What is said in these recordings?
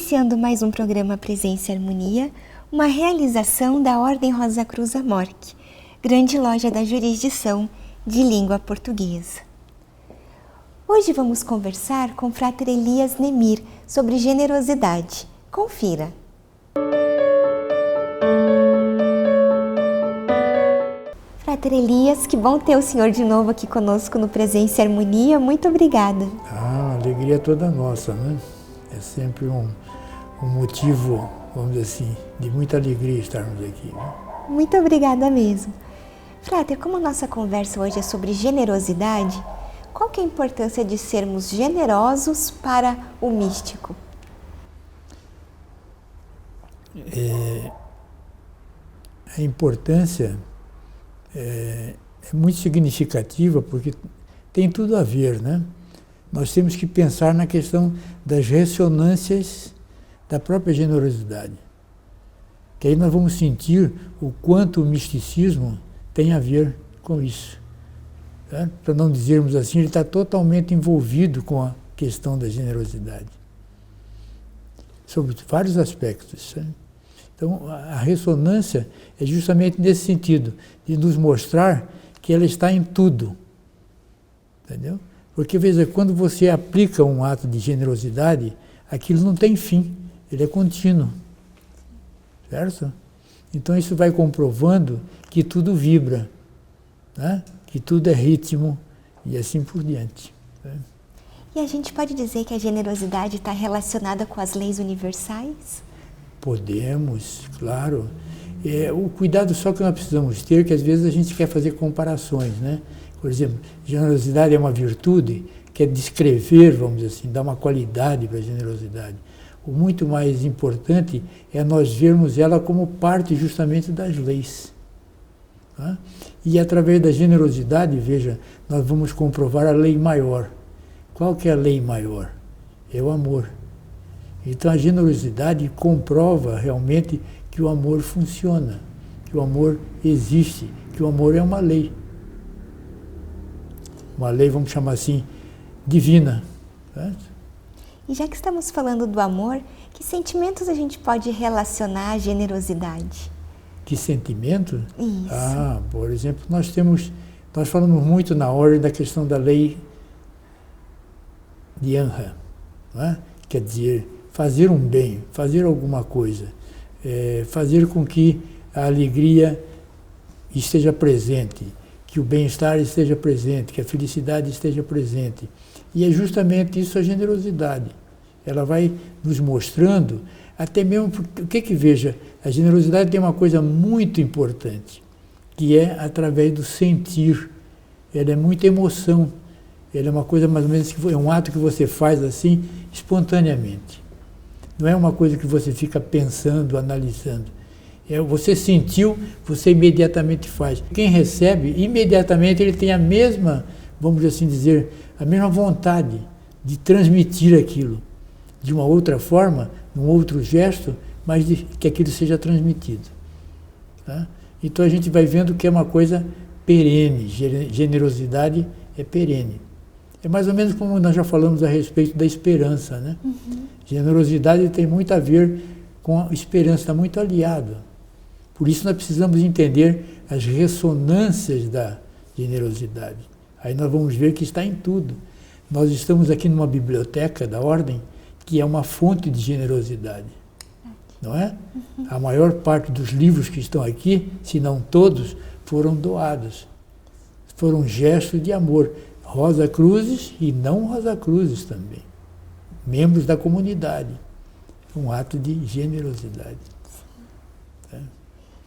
iniciando mais um programa Presença e Harmonia, uma realização da Ordem Rosa Cruz Amorque, grande loja da jurisdição de língua portuguesa. Hoje vamos conversar com o Frater Elias Nemir sobre generosidade. Confira! Frater Elias, que bom ter o senhor de novo aqui conosco no Presença e Harmonia. Muito obrigada. A alegria é toda nossa, né? É sempre um motivo, vamos dizer assim, de muita alegria estarmos aqui, né? Muito obrigada mesmo. Frater, como a nossa conversa hoje é sobre generosidade, qual que é a importância de sermos generosos para o místico? A importância é muito significativa porque tem tudo a ver, né? Nós temos que pensar na questão das ressonâncias da própria generosidade. Que aí nós vamos sentir o quanto o misticismo tem a ver com isso. Tá? Para não dizermos assim, ele está totalmente envolvido com a questão da generosidade. Sobre vários aspectos. Né? Então, a ressonância é justamente nesse sentido, de nos mostrar que ela está em tudo. Entendeu? Porque, veja, quando você aplica um ato de generosidade, aquilo não tem fim, ele é contínuo. Certo? Então, isso vai comprovando que tudo vibra, né? Que tudo é ritmo e assim por diante. Né? E a gente pode dizer que a generosidade está relacionada com as leis universais? Podemos, claro. O cuidado só que nós precisamos ter, que às vezes a gente quer fazer comparações, né? Por exemplo, generosidade é uma virtude, quer descrever, vamos dizer assim, dar uma qualidade para a generosidade. O muito mais importante é nós vermos ela como parte justamente das leis. Tá? E através da generosidade, veja, nós vamos comprovar a lei maior. Qual que é a lei maior? É o amor. Então a generosidade comprova realmente que o amor funciona, que o amor existe, que o amor é uma lei. Uma lei, vamos chamar assim, divina. Certo? E já que estamos falando do amor, que sentimentos a gente pode relacionar à generosidade? Que sentimento? Isso. Por exemplo, nós falamos muito na ordem da questão da lei de Anha, não é? Quer dizer, fazer um bem, fazer alguma coisa, fazer com que a alegria esteja presente, que o bem-estar esteja presente, que a felicidade esteja presente. E é justamente isso a generosidade. Ela vai nos mostrando, até mesmo, veja, a generosidade tem uma coisa muito importante, que é através do sentir. Ela é muita emoção. Ela é uma coisa mais ou menos, é um ato que você faz assim, espontaneamente. Não é uma coisa que você fica pensando, analisando. Você sentiu, você imediatamente faz. Quem recebe, imediatamente ele tem a mesma, vamos assim dizer, a mesma vontade de transmitir aquilo de uma outra forma, num outro gesto, mas que aquilo seja transmitido. Tá? Então a gente vai vendo que é uma coisa perene, generosidade é perene. É mais ou menos como nós já falamos a respeito da esperança, né? Uhum. Generosidade tem muito a ver com a esperança, está muito aliado. Por isso nós precisamos entender as ressonâncias da generosidade. Aí nós vamos ver que está em tudo. Nós estamos aqui numa biblioteca da Ordem, que é uma fonte de generosidade. Não é? Uhum. A maior parte dos livros que estão aqui, se não todos, foram doados. Foram gestos de amor. Rosa Cruzes e não Rosa Cruzes também. Membros da comunidade. Um ato de generosidade. É.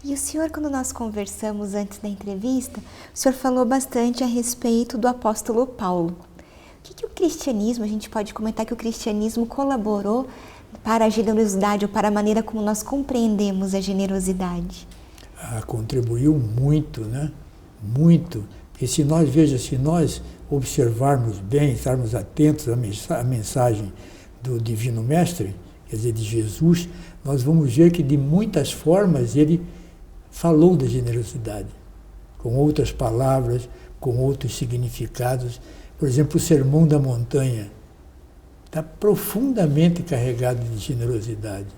E o senhor, quando nós conversamos antes da entrevista, o senhor falou bastante a respeito do apóstolo Paulo. O que o cristianismo, a gente pode comentar que o cristianismo colaborou para a generosidade ou para a maneira como nós compreendemos a generosidade? Contribuiu muito, né? Muito. Porque se nós observarmos bem, estarmos atentos à mensagem do Divino Mestre, quer dizer, de Jesus, nós vamos ver que de muitas formas ele falou da generosidade, com outras palavras, com outros significados. Por exemplo, o Sermão da Montanha está profundamente carregado de generosidade.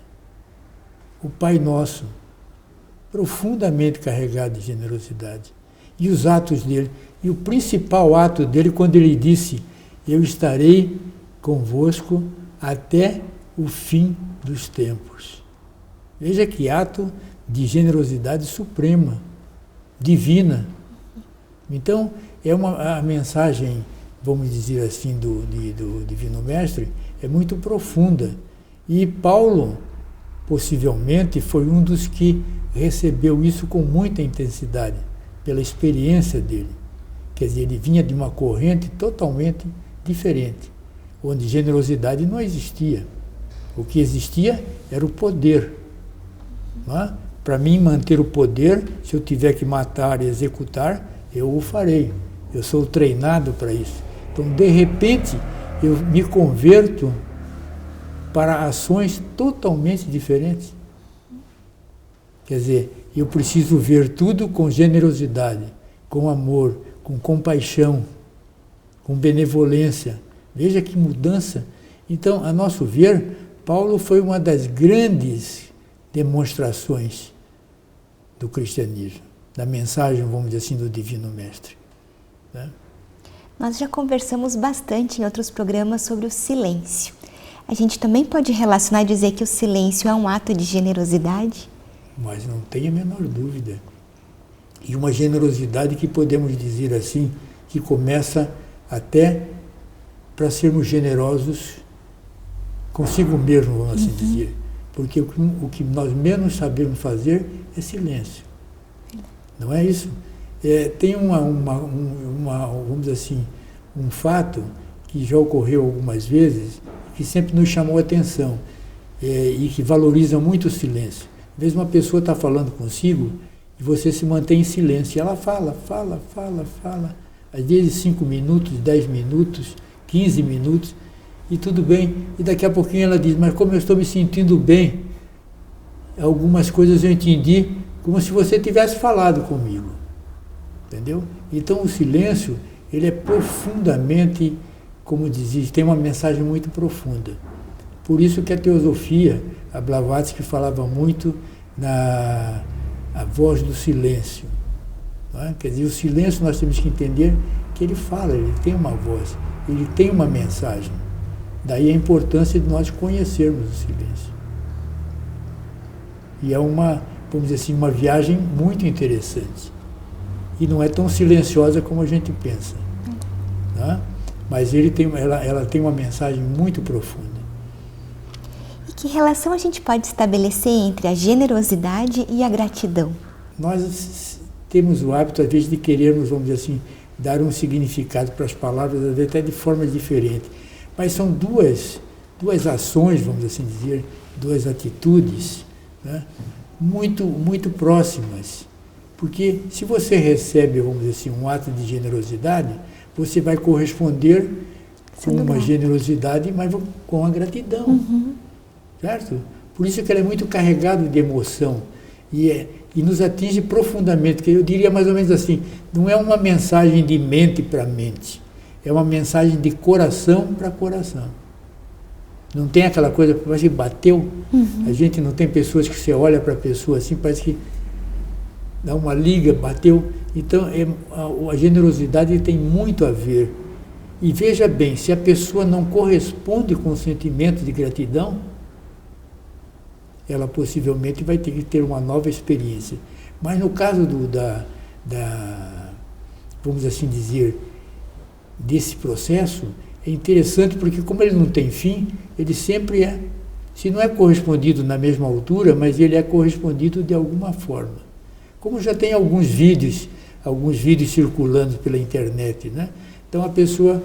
O Pai Nosso, profundamente carregado de generosidade. E os atos dele. E o principal ato dele, quando ele disse: eu estarei convosco até o fim dos tempos. Veja que ato de generosidade suprema, divina. Então, a mensagem, vamos dizer assim, do Divino Mestre, é muito profunda. E Paulo, possivelmente, foi um dos que recebeu isso com muita intensidade, pela experiência dele. Quer dizer, ele vinha de uma corrente totalmente diferente, onde generosidade não existia. O que existia era o poder. É? Para mim manter o poder, se eu tiver que matar e executar, eu o farei. Eu sou treinado para isso. Então, de repente, eu me converto para ações totalmente diferentes. Quer dizer, eu preciso ver tudo com generosidade, com amor, com compaixão, com benevolência. Veja que mudança. Então, a nosso ver, Paulo foi uma das grandes demonstrações do cristianismo, da mensagem, vamos dizer assim, do Divino Mestre. Né? Nós já conversamos bastante em outros programas sobre o silêncio. A gente também pode relacionar e dizer que o silêncio é um ato de generosidade? Mas não tem a menor dúvida. E uma generosidade que podemos dizer assim, que começa até para sermos generosos consigo mesmo, vamos assim dizer. Porque o que nós menos sabemos fazer é silêncio. Não é isso? Tem vamos dizer assim, um fato que já ocorreu algumas vezes, que sempre nos chamou a atenção, e que valoriza muito o silêncio. Às vezes uma pessoa está falando consigo e você se mantém em silêncio. E ela fala. Às vezes 5 minutos, 10 minutos, 15 minutos, e tudo bem. E daqui a pouquinho ela diz: mas como eu estou me sentindo bem, algumas coisas eu entendi como se você tivesse falado comigo. Entendeu? Então o silêncio, ele é profundamente, como dizia, tem uma mensagem muito profunda. Por isso que a teosofia, a Blavatsky falava muito na a voz do silêncio. Não é? Quer dizer, o silêncio nós temos que entender que ele fala, ele tem uma voz, ele tem uma mensagem. Daí a importância de nós conhecermos o silêncio. E é uma, vamos dizer assim, uma viagem muito interessante. E não é tão silenciosa como a gente pensa. Não é? Mas ela tem uma mensagem muito profunda. E que relação a gente pode estabelecer entre a generosidade e a gratidão? Nós temos o hábito, às vezes, de querermos, vamos dizer assim, dar um significado para as palavras, às vezes até de forma diferente. Mas são duas ações, vamos assim dizer, duas atitudes, né, muito próximas. Porque se você recebe, vamos dizer assim, um ato de generosidade, você vai corresponder com uma generosidade, mas com a gratidão. Certo? Por isso que ela é muito carregada de emoção e nos atinge profundamente, que eu diria mais ou menos assim, não é uma mensagem de mente para mente, é uma mensagem de coração para coração. Não tem aquela coisa, parece que bateu. A gente não tem pessoas que você olha para a pessoa assim, parece que dá uma liga, bateu. Então, a generosidade tem muito a ver. E veja bem, se a pessoa não corresponde com o sentimento de gratidão, ela possivelmente vai ter que ter uma nova experiência. Mas no caso vamos assim dizer, desse processo, é interessante porque como ele não tem fim, ele sempre se não é correspondido na mesma altura, mas ele é correspondido de alguma forma. Como já tem alguns vídeos circulando pela internet, né? Então a pessoa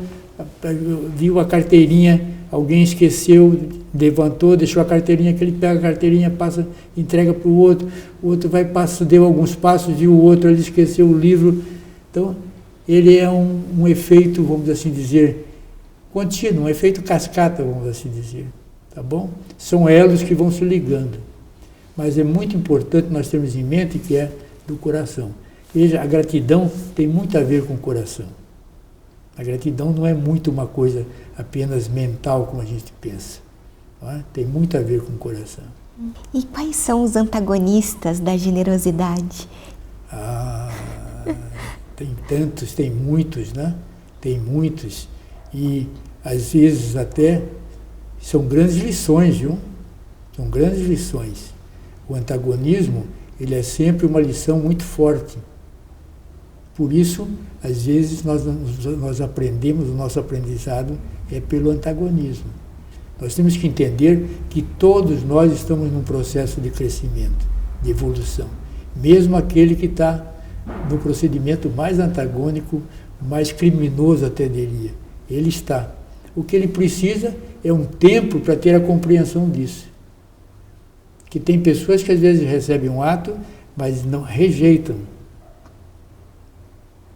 viu a carteirinha, alguém esqueceu, levantou, deixou a carteirinha, que ele pega a carteirinha, passa, entrega para o outro vai, passa, deu alguns passos, viu o outro, ele esqueceu o livro. Então, ele é um efeito, vamos assim dizer, contínuo, um efeito cascata, vamos assim dizer. Tá bom? São elos que vão se ligando. Mas é muito importante nós termos em mente que é do coração. Veja, a gratidão tem muito a ver com o coração. A gratidão não é muito uma coisa apenas mental, como a gente pensa. Não é? Tem muito a ver com o coração. E quais são os antagonistas da generosidade? Tem tantos, tem muitos, né? Tem muitos. E, às vezes, até são grandes lições, viu? São grandes lições. O antagonismo, ele é sempre uma lição muito forte. Por isso, às vezes, nós aprendemos, o nosso aprendizado é pelo antagonismo. Nós temos que entender que todos nós estamos num processo de crescimento, de evolução. Mesmo aquele que está no procedimento mais antagônico, mais criminoso até diria. Ele está. O que ele precisa é um tempo para ter a compreensão disso. Que tem pessoas que às vezes recebem um ato, mas não rejeitam.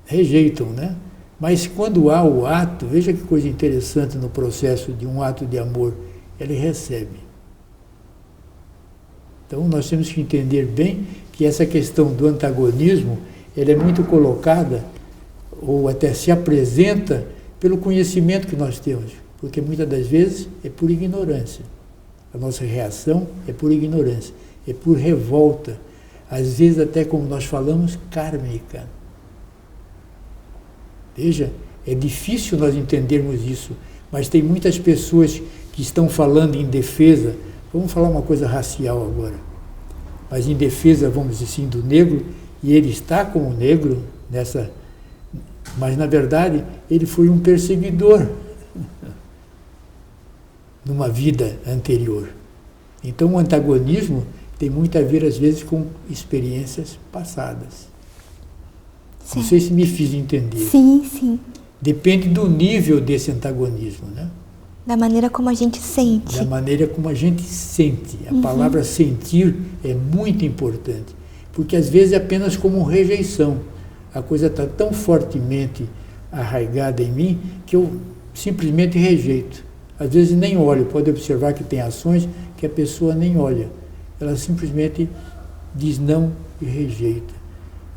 Rejeitam, né? Mas quando há o ato, veja que coisa interessante no processo de um ato de amor, ele recebe. Então nós temos que entender bem que essa questão do antagonismo, ela é muito colocada, ou até se apresenta, pelo conhecimento que nós temos, porque muitas das vezes é por ignorância. A nossa reação é por ignorância, é por revolta, às vezes até, como nós falamos, kármica. Veja, é difícil nós entendermos isso, mas tem muitas pessoas que estão falando em defesa, vamos falar uma coisa racial agora, mas em defesa, vamos dizer assim, do negro, e ele está como negro nessa... Mas, na verdade, ele foi um perseguidor numa vida anterior. Então, o antagonismo tem muito a ver, às vezes, com experiências passadas. Certo. Não sei se me fiz entender. Sim, sim. Depende do nível desse antagonismo, né? Da maneira como a gente sente. Da maneira como a gente sente. A palavra sentir é muito importante, porque, às vezes, é apenas como rejeição. A coisa está tão fortemente arraigada em mim que eu simplesmente rejeito. Às vezes nem olho, pode observar que tem ações que a pessoa nem olha. Ela simplesmente diz não e rejeita.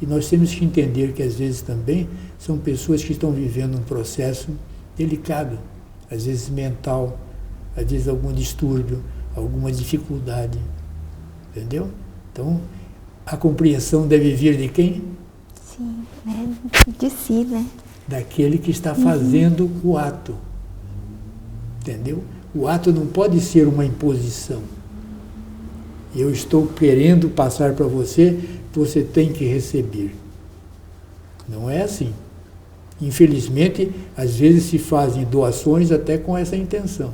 E nós temos que entender que às vezes também são pessoas que estão vivendo um processo delicado, às vezes mental, às vezes algum distúrbio, alguma dificuldade. Entendeu? Então, a compreensão deve vir de quem? Sim, né? De si, né? Daquele que está fazendo o ato. Entendeu? O ato não pode ser uma imposição. Eu estou querendo passar para você, você tem que receber. Não é assim. Infelizmente, às vezes se fazem doações até com essa intenção,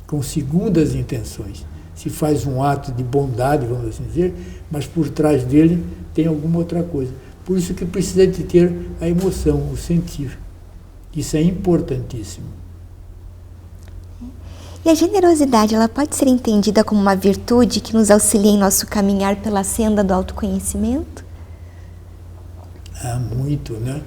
com segundas intenções. Se faz um ato de bondade, vamos assim dizer, mas por trás dele tem alguma outra coisa. Por isso que precisa de ter a emoção, o sentir. Isso é importantíssimo. E a generosidade, ela pode ser entendida como uma virtude que nos auxilia em nosso caminhar pela senda do autoconhecimento? Muito, né?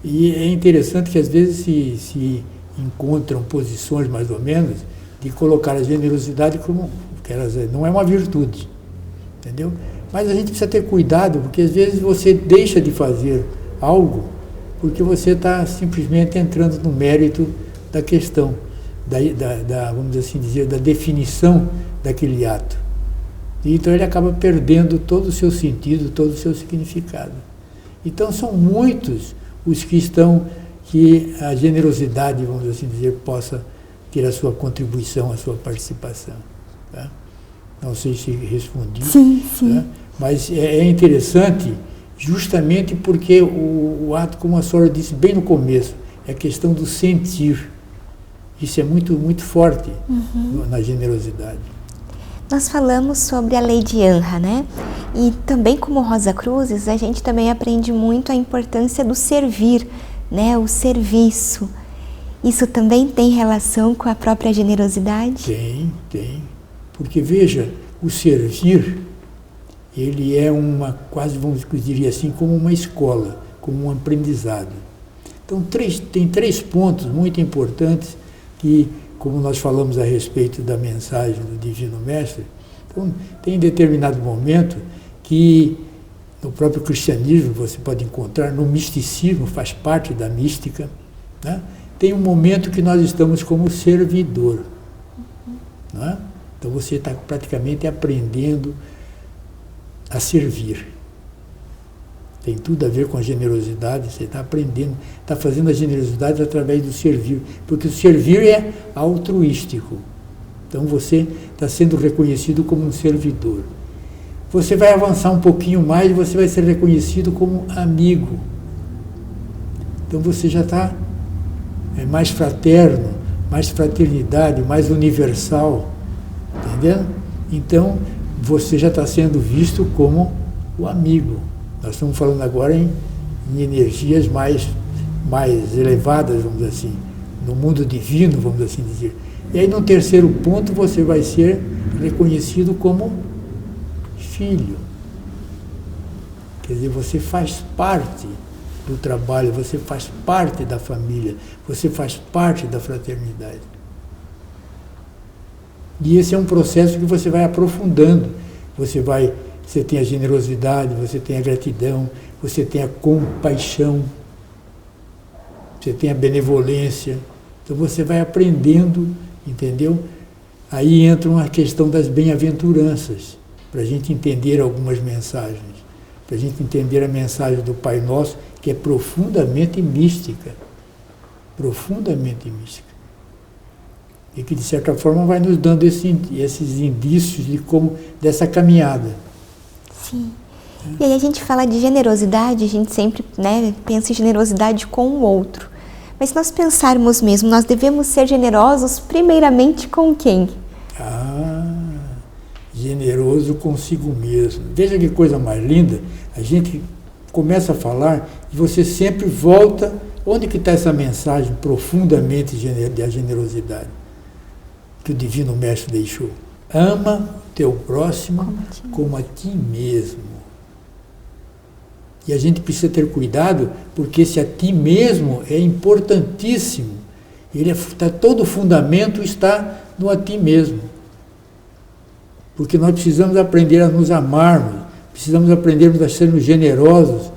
E é interessante que às vezes se encontram posições, mais ou menos, de colocar a generosidade como, quer dizer, não é uma virtude, entendeu? Mas a gente precisa ter cuidado, porque às vezes você deixa de fazer algo porque você está simplesmente entrando no mérito da questão, vamos assim dizer, da definição daquele ato. E então ele acaba perdendo todo o seu sentido, todo o seu significado. Então são muitos os que a generosidade, vamos assim dizer, possa ter a sua contribuição, a sua participação. Tá? Não sei se respondi. Sim, sim. Tá? Mas é interessante justamente porque o ato, como a senhora disse bem no começo, é a questão do sentir. Isso é muito, muito forte na generosidade. Nós falamos sobre a lei de Anra, né? E também como Rosa Cruzes, a gente também aprende muito a importância do servir, né? O serviço. Isso também tem relação com a própria generosidade? Tem. Porque, veja, o servir, ele é quase, vamos dizer assim, como uma escola, como um aprendizado. Então, tem três pontos muito importantes que, como nós falamos a respeito da mensagem do Divino Mestre, então, tem determinado momento que no próprio cristianismo você pode encontrar, no misticismo, faz parte da mística, né? Tem um momento que nós estamos como servidor. Né? Então você está praticamente aprendendo a servir. Tem tudo a ver com a generosidade, você está aprendendo, está fazendo a generosidade através do servir, porque o servir é altruístico. Então você está sendo reconhecido como um servidor. Você vai avançar um pouquinho mais e você vai ser reconhecido como amigo. Então você já está mais fraterno, mais fraternidade, mais universal. Entendeu? Então você já está sendo visto como o amigo. Nós estamos falando agora em energias mais elevadas, vamos dizer assim, no mundo divino, vamos assim dizer. E aí, no terceiro ponto, você vai ser reconhecido como filho. Quer dizer, você faz parte do trabalho, você faz parte da família, você faz parte da fraternidade. E esse é um processo que você vai aprofundando. Você tem a generosidade, você tem a gratidão, você tem a compaixão, você tem a benevolência. Então você vai aprendendo, entendeu? Aí entra uma questão das bem-aventuranças, para a gente entender algumas mensagens, para a gente entender a mensagem do Pai Nosso, que é profundamente mística. Profundamente mística. E que, de certa forma, vai nos dando esses indícios dessa caminhada. Sim. E aí a gente fala de generosidade, a gente sempre, né, pensa em generosidade com o outro. Mas se nós pensarmos mesmo, nós devemos ser generosos primeiramente com quem? Generoso consigo mesmo. Veja que coisa mais linda. A gente começa a falar e você sempre volta. Onde que está essa mensagem profundamente da generosidade que o Divino Mestre deixou? Ama teu próximo como a ti mesmo. E a gente precisa ter cuidado, porque esse a ti mesmo é importantíssimo. Todo o fundamento está no a ti mesmo. Porque nós precisamos aprender a nos amarmos, precisamos aprender a sermos generosos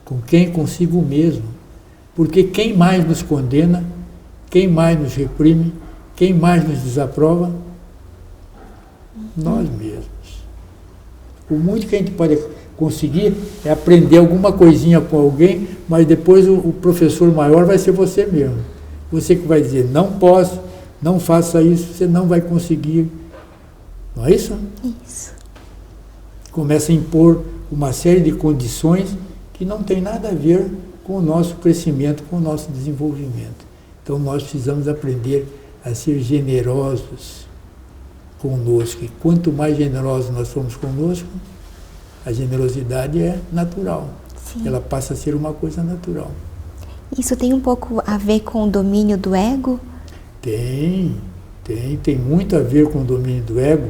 com quem? Consigo mesmo. Porque quem mais nos condena, quem mais nos reprime, quem mais nos desaprova? Nós mesmos. O muito que a gente pode conseguir é aprender alguma coisinha com alguém, mas depois o professor maior vai ser você mesmo. Você que vai dizer, não posso, não faça isso, você não vai conseguir. Não é isso? Isso. Começa a impor uma série de condições que não tem nada a ver com o nosso crescimento, com o nosso desenvolvimento. Então nós precisamos aprender a ser generosos conosco. E quanto mais generosos nós somos conosco, a generosidade é natural. Sim. Ela passa a ser uma coisa natural. Isso tem um pouco a ver com o domínio do ego? Tem muito a ver com o domínio do ego.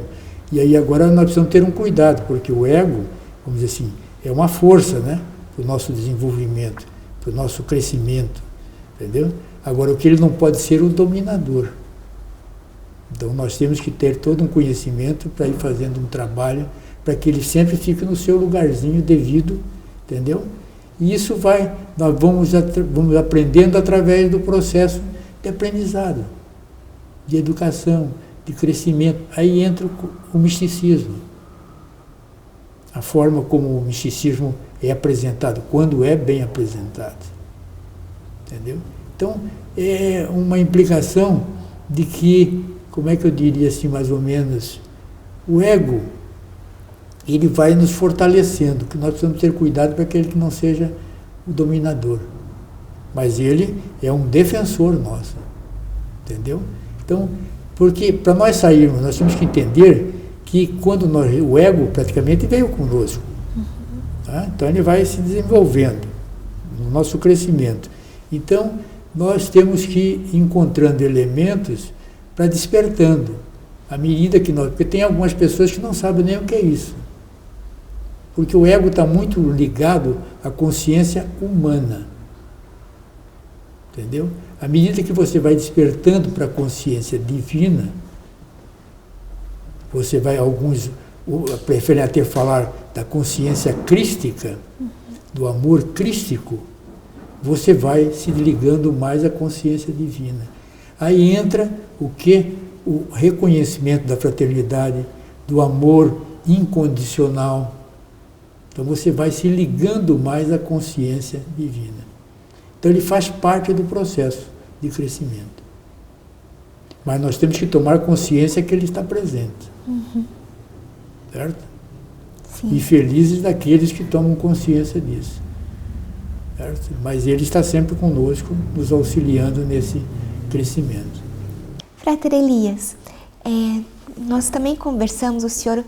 E aí agora nós precisamos ter um cuidado, porque o ego, vamos dizer assim, é uma força, né, para o nosso desenvolvimento, para o nosso crescimento, entendeu? Agora, o que ele não pode ser o dominador. Então nós temos que ter todo um conhecimento para ir fazendo um trabalho, para que ele sempre fique no seu lugarzinho devido, entendeu? E isso nós vamos aprendendo através do processo de aprendizado, de educação, de crescimento. Aí entra o misticismo. A forma como o misticismo é apresentado, quando é bem apresentado. Entendeu? Então, é uma implicação de que, como é que eu diria assim, mais ou menos, o ego, ele vai nos fortalecendo, que nós precisamos ter cuidado para que ele não seja o dominador. Mas ele é um defensor nosso. Entendeu? Então, porque para nós sairmos, nós temos que entender que quando o ego praticamente veio conosco. Tá? Então ele vai se desenvolvendo no nosso crescimento. Então, nós temos que ir encontrando elementos para despertando, à medida que porque tem algumas pessoas que não sabem nem o que é isso. Porque o ego está muito ligado à consciência humana. Entendeu? À medida que você vai despertando para a consciência divina, você vai, alguns preferem até falar da consciência crística, do amor crístico, você vai se ligando mais à consciência divina. Aí entra o quê? O reconhecimento da fraternidade, do amor incondicional. Então você vai se ligando mais à consciência divina. Então ele faz parte do processo de crescimento. Mas nós temos que tomar consciência que ele está presente. Certo? Sim. E felizes daqueles que tomam consciência disso. Certo? Mas ele está sempre conosco, nos auxiliando nesse crescimento. Frater Elias, nós também conversamos, o senhor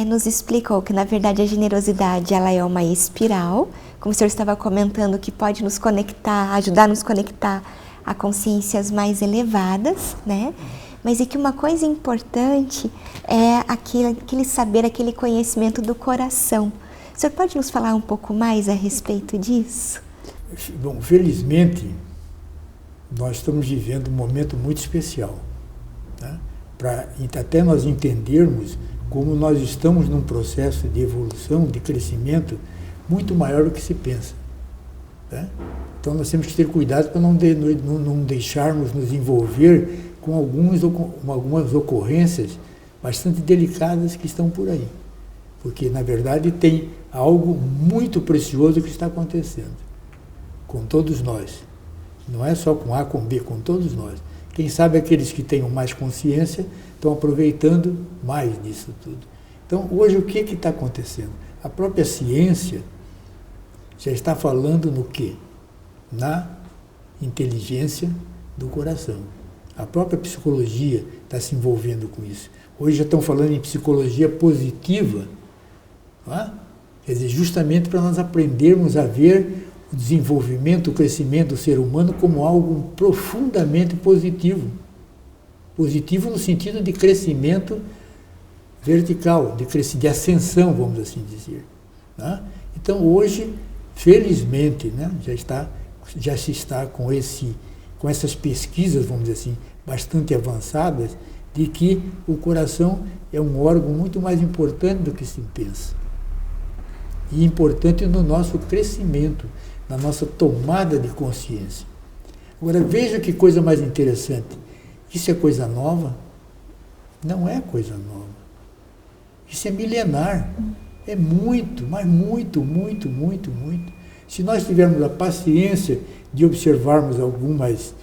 nos explicou que, na verdade, a generosidade ela é uma espiral, como o senhor estava comentando, que pode nos conectar, ajudar a nos conectar a consciências mais elevadas, né? Mas é que uma coisa importante é aquele saber, aquele conhecimento do coração. O senhor pode nos falar um pouco mais a respeito disso? Bom, felizmente, nós estamos vivendo um momento muito especial, né? Para até nós entendermos como nós estamos num processo de evolução, de crescimento, muito maior do que se pensa. Né? Então nós temos que ter cuidado para não deixarmos nos envolver com algumas ocorrências bastante delicadas que estão por aí. Porque, na verdade, tem algo muito precioso que está acontecendo com todos nós. Não é só com A, com B, com todos nós. Quem sabe aqueles que tenham mais consciência estão aproveitando mais disso tudo. Então, hoje, o que está acontecendo? A própria ciência já está falando no quê? Na inteligência do coração. A própria psicologia está se envolvendo com isso. Hoje já estão falando em psicologia positiva, não é? Quer dizer, justamente para nós aprendermos a ver o desenvolvimento, o crescimento do ser humano como algo profundamente positivo. Positivo no sentido de crescimento vertical, de ascensão, vamos assim dizer. Né? Então, hoje, felizmente, né, já se está com essas pesquisas, vamos dizer assim, bastante avançadas, de que o coração é um órgão muito mais importante do que se pensa. E importante no nosso crescimento, na nossa tomada de consciência. Agora, veja que coisa mais interessante. Isso é coisa nova? Não é coisa nova. Isso é milenar. É muito, mas muito, muito, muito, muito. Se nós tivermos a paciência de observarmos algumas,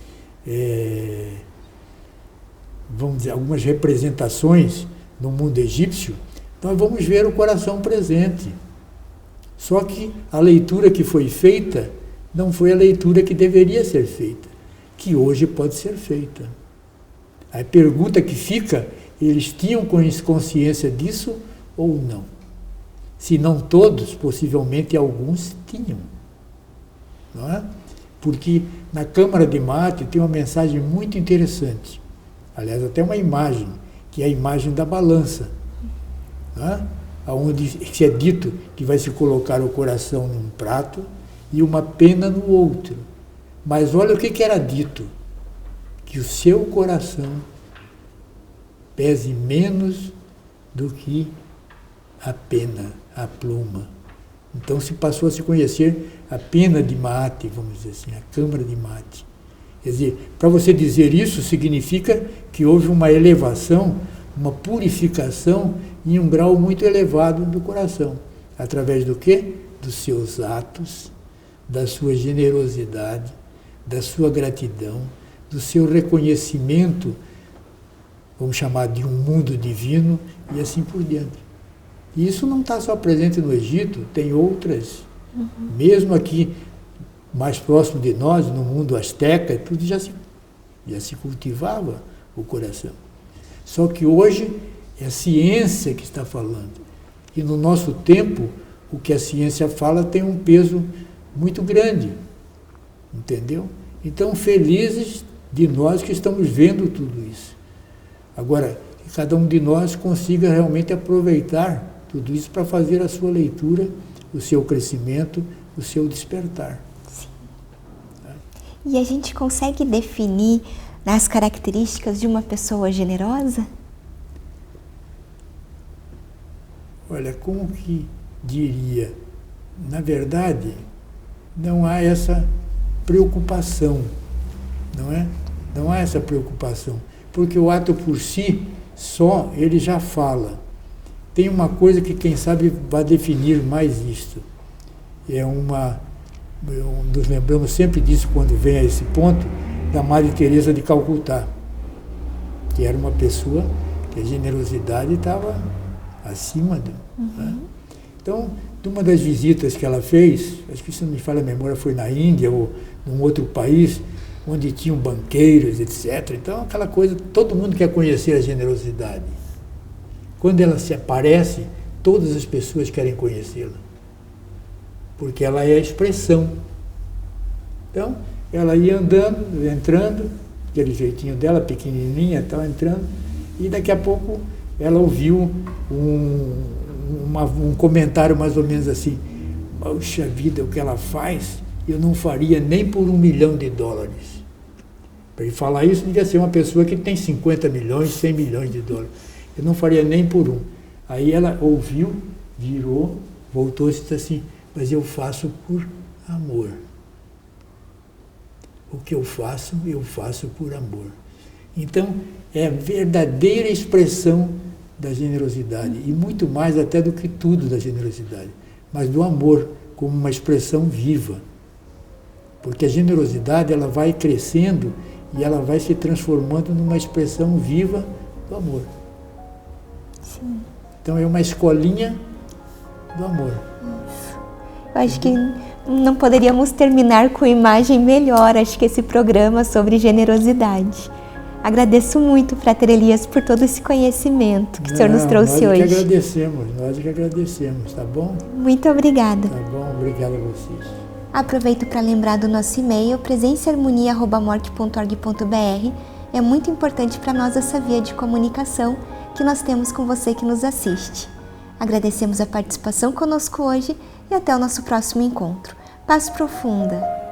vamos dizer, algumas representações no mundo egípcio, nós vamos ver o coração presente. Só que a leitura que foi feita não foi a leitura que deveria ser feita, que hoje pode ser feita. A pergunta que fica, eles tinham consciência disso ou não? Se não todos, possivelmente alguns tinham. Não é? Porque na Câmara de Marte tem uma mensagem muito interessante. Aliás, até uma imagem, que é a imagem da balança. Não é? Onde se é dito que vai se colocar o coração num prato e uma pena no outro. Mas olha o que era dito, que o seu coração pese menos do que a pena, a pluma. Então se passou a se conhecer a pena de Marte, vamos dizer assim, a Câmara de Marte. Quer dizer, para você dizer isso, significa que houve uma elevação, uma purificação em um grau muito elevado do coração. Através do quê? Dos seus atos, da sua generosidade, da sua gratidão, do seu reconhecimento, vamos chamar de um mundo divino, e assim por diante. E isso não está só presente no Egito, tem outras. Mesmo aqui, mais próximo de nós, no mundo asteca, tudo já se cultivava o coração. Só que hoje é a ciência que está falando. E no nosso tempo, o que a ciência fala tem um peso muito grande. Entendeu? Então, felizes de nós que estamos vendo tudo isso. Agora, que cada um de nós consiga realmente aproveitar tudo isso para fazer a sua leitura, o seu crescimento, o seu despertar. Sim. E a gente consegue definir as características de uma pessoa generosa? Olha, como que diria? Na verdade, não há essa preocupação, não é? Não há essa preocupação, porque o ato por si só, ele já fala. Tem uma coisa que, quem sabe, vai definir mais isto. Nos lembramos sempre disso quando vem a esse ponto, da Madre Teresa de Calcutá, que era uma pessoa que a generosidade estava acima do... Né? Então, numa das visitas que ela fez, acho que, se não me falha a memória, foi na Índia ou num outro país, onde tinham banqueiros, etc. Então, aquela coisa, todo mundo quer conhecer a generosidade. Quando ela se aparece, todas as pessoas querem conhecê-la, porque ela é a expressão. Então, ela ia andando, entrando, aquele jeitinho dela, pequenininha, estava entrando, e daqui a pouco ela ouviu um comentário mais ou menos assim: "Puxa vida, o que ela faz, eu não faria nem por $1 milhão. Para ele falar isso, devia ser uma pessoa que tem 50 milhões, 100 milhões de dólares. Eu não faria nem por um. Aí ela ouviu, virou, voltou e disse assim: "Mas eu faço por amor. O que eu faço por amor." Então, é a verdadeira expressão da generosidade, e muito mais até do que tudo da generosidade, mas do amor como uma expressão viva. Porque a generosidade, ela vai crescendo e ela vai se transformando numa expressão viva do amor. Sim. Então é uma escolinha do amor. Isso. Eu acho que não poderíamos terminar com imagem melhor, acho que esse programa sobre generosidade. Agradeço muito, Frater Elias, por todo esse conhecimento que o senhor nos trouxe hoje. Nós que agradecemos, tá bom? Muito obrigada. Tá bom, obrigado a vocês. Aproveito para lembrar do nosso e-mail, presenciaharmonia@morc.org.br. É muito importante para nós essa via de comunicação que nós temos com você que nos assiste. Agradecemos a participação conosco hoje e até o nosso próximo encontro. Paz profunda.